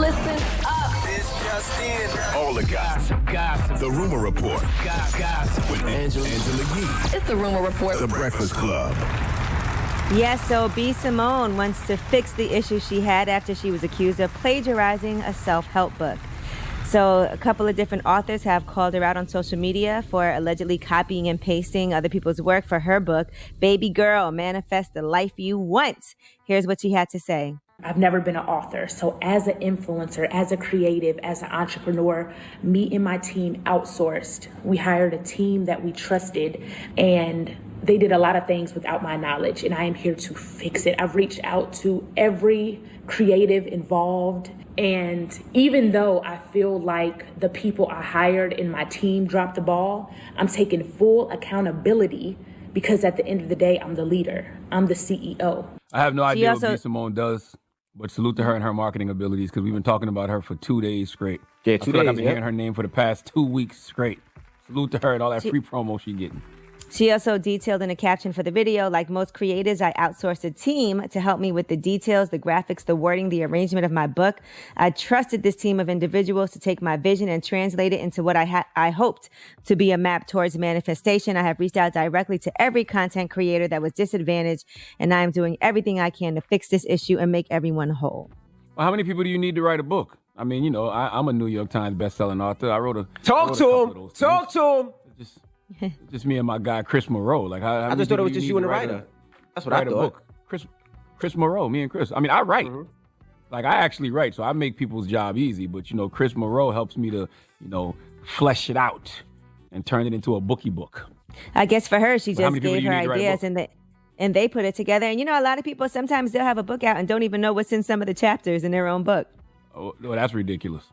Listen up. This just in. All the gossip. The Rumor Report. Gossip. With Angela Yee. It's the Rumor Report. The Breakfast Club. Yes, so Obi Simone wants to fix the issue she had after she was accused of plagiarizing a self-help book. So a couple of different authors have called her out on social media for allegedly copying and pasting other people's work for her book, Baby Girl, Manifest the Life You Want. Here's what she had to say. I've never been an author. So as an influencer, as a creative, as an entrepreneur, me and my team outsourced. We hired a team that we trusted, and they did a lot of things without my knowledge, and I am here to fix it. I've reached out to every creative involved, and even though I feel like the people I hired in my team dropped the ball, I'm taking full accountability because at the end of the day, I'm the leader. I'm the CEO. I have no idea what B. Simone does, but salute to her and her marketing abilities because we've been talking about her for 2 days straight. Yeah, 2 I feel days. like I've been hearing her name for the past 2 weeks straight. Salute to her and all that free promo she's getting. She also detailed in a caption for the video, like most creators, I outsourced a team to help me with the details, the graphics, the wording, the arrangement of my book. I trusted this team of individuals to take my vision and translate it into what I hoped to be a map towards manifestation. I have reached out directly to every content creator that was disadvantaged, and I am doing everything I can to fix this issue and make everyone whole. Well, how many people do you need to write a book? I mean, you know, I'm a New York Times bestselling author. I wrote a Talk to him. Talk to him. Just me and my guy Chris Moreau. Like, how I just thought it was just you and the writer. That's what I thought. Chris Moreau, me and Chris. I mean, I write. Mm-hmm. Like, I actually write, so I make people's job easy. But, you know, Chris Moreau helps me to, you know, flesh it out and turn it into a bookie book. I guess for her, she just gave her ideas and they put it together. And, you know, a lot of people, sometimes they'll have a book out and don't even know what's in some of the chapters in their own book. Oh, that's ridiculous.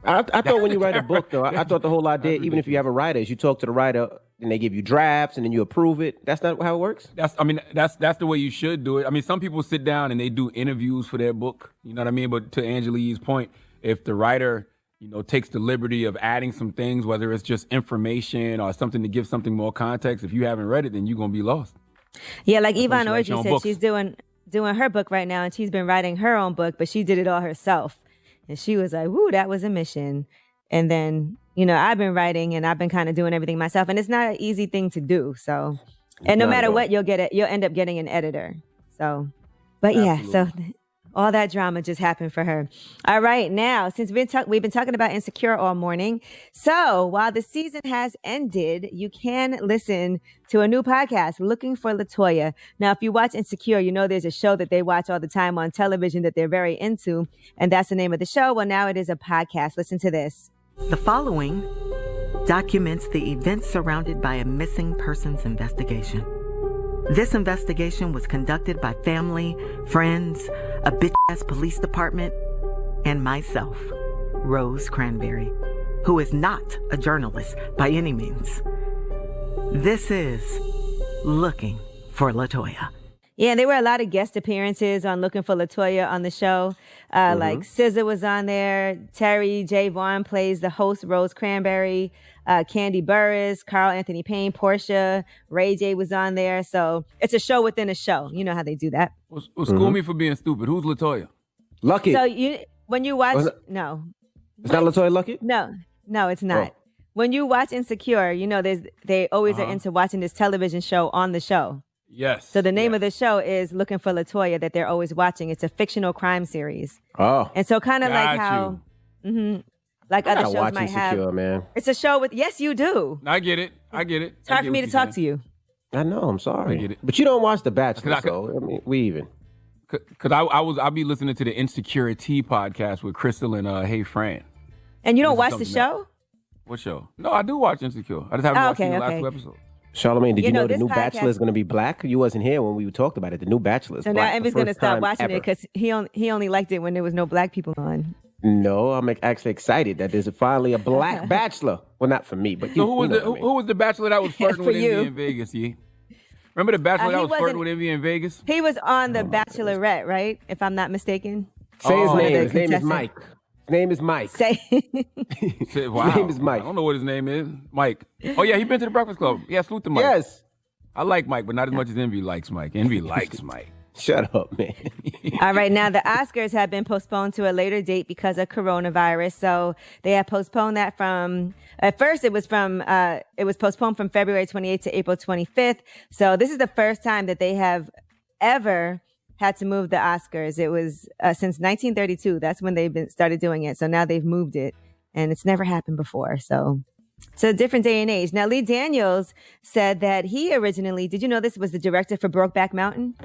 I thought when you write a book, though, I thought the whole idea, even if you have a writer, is you talk to the writer and they give you drafts and then you approve it. That's not how it works? That's the way you should do it. I mean, some people sit down and they do interviews for their book. You know what I mean? But to Angelique's point, if the writer, you know, takes the liberty of adding some things, whether it's just information or something to give something more context, if you haven't read it, then you're going to be lost. Yeah, like Yvonne Orji said, she's doing her book right now and she's been writing her own book, but she did it all herself. And she was like, woo, that was a mission. And then, you know, I've been writing and I've been kind of doing everything myself. And it's not an easy thing to do. So, and no matter what, you'll end up getting an editor. So, but yeah, so all that drama just happened for her. All right. Now, since we've been talking about Insecure all morning. So while the season has ended, you can listen to a new podcast, Looking for LaToya. Now, if you watch Insecure, you know there's a show that they watch all the time on television that they're very into. And that's the name of the show. Well, now it is a podcast. Listen to this. The following documents the events surrounded by a missing persons investigation. This investigation was conducted by family, friends, a bitch-ass police department, and myself, Rose Cranberry, who is not a journalist by any means. This is Looking for LaToya. Yeah, there were a lot of guest appearances on Looking for LaToya on the show. Like SZA was on there. Terry J. Vaughn plays the host, Rose Cranberry. Candy Burris, Carl Anthony Payne, Portia, Ray J was on there. So it's a show within a show. You know how they do that. Well, school me for being stupid. Who's LaToya? Lucky. So when you watch, no. It's not LaToya Lucky? No, it's not. Oh. When you watch Insecure, you know they always are into watching this television show on the show. Yes. So the name of the show is Looking for LaToya that they're always watching. It's a fictional crime series. Oh. And so kind of like how... like I other shows watch might Insecure, have. Man. It's a show with, yes, you do. I get it. It's hard for me to talk to you. I know, I'm sorry. I get it. But you don't watch The Bachelor, so I mean, we even. Because I'll be listening to the Insecurity podcast with Crystal and Hey Fran. And you don't watch the show? What show? No, I do watch Insecure. I just haven't watched the last 2 episodes. Charlamagne, did you know the new Bachelor is going to be black? You wasn't here when we talked about it. The new Bachelor is black. So now Envy's going to stop watching it because he only liked it when there was no black people on. No, I'm actually excited that there's finally a black bachelor. Well, not for me, but so who was the bachelor that was flirting with Envy in Vegas? Yeah, remember the bachelor that was flirting with Envy in Vegas? He was on the Bachelorette, right? If I'm not mistaken. Say his name. His name is Mike. His name is Mike. Wow. His name is Mike. I don't know what his name is. Mike. Oh yeah, he been to the Breakfast Club. Yeah, salute to Mike. Yes. I like Mike, but not as much as Envy likes Mike. Envy likes Mike. Shut up, man. All right, now the Oscars have been postponed to a later date because of coronavirus. So they have postponed that from, at first it was postponed from February 28th to April 25th. So this is the first time that they have ever had to move the Oscars. It was since 1932. That's when they've started doing it. So now they've moved it, and it's never happened before. So it's a different day and age. Now, Lee Daniels said that he originally, did you know this was the director for Brokeback Mountain?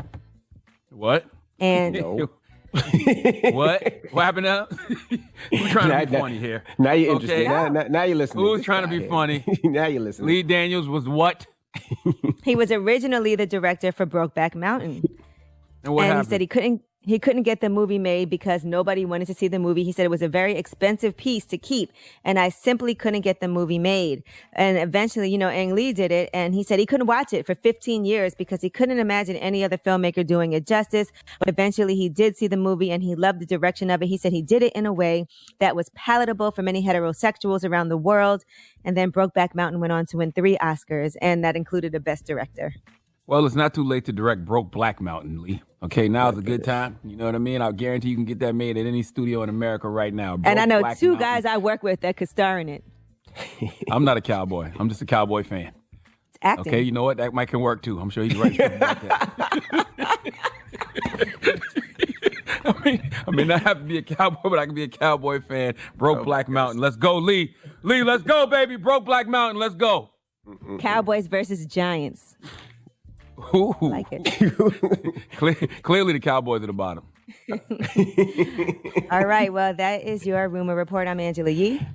What? And No. What happened now? Who's trying to be funny here? Now you're interested. Okay. Now you're listening. Who's trying to be funny? Now you're listening. Lee Daniels was what? he was originally the director for Brokeback Mountain. And what happened? He said he couldn't get the movie made because nobody wanted to see the movie. He said it was a very expensive piece to keep, and I simply couldn't get the movie made. And eventually, Ang Lee did it, and he said he couldn't watch it for 15 years because he couldn't imagine any other filmmaker doing it justice. But eventually he did see the movie, and he loved the direction of it. He said he did it in a way that was palatable for many heterosexuals around the world. And then Brokeback Mountain went on to win 3 Oscars, and that included a Best Director. Well, it's not too late to direct Broke Black Mountain, Lee. Okay, now's a good time. You know what I mean? I'll guarantee you can get that made at any studio in America right now. And I know Black 2 Mountain. guys I work with that could star in it. I'm not a cowboy. I'm just a cowboy fan. It's acting. Okay, you know what? That might can work too. I'm sure he's right something like that. I mean, I have to be a cowboy, but I can be a cowboy fan. Broke Black Mountain. Let's go, Lee. Lee, let's go, baby. Broke Black Mountain. Let's go. Cowboys versus Giants. Ooh. Like it. Clearly the Cowboys at the bottom. All right. Well, that is your rumor report. I'm Angela Yee.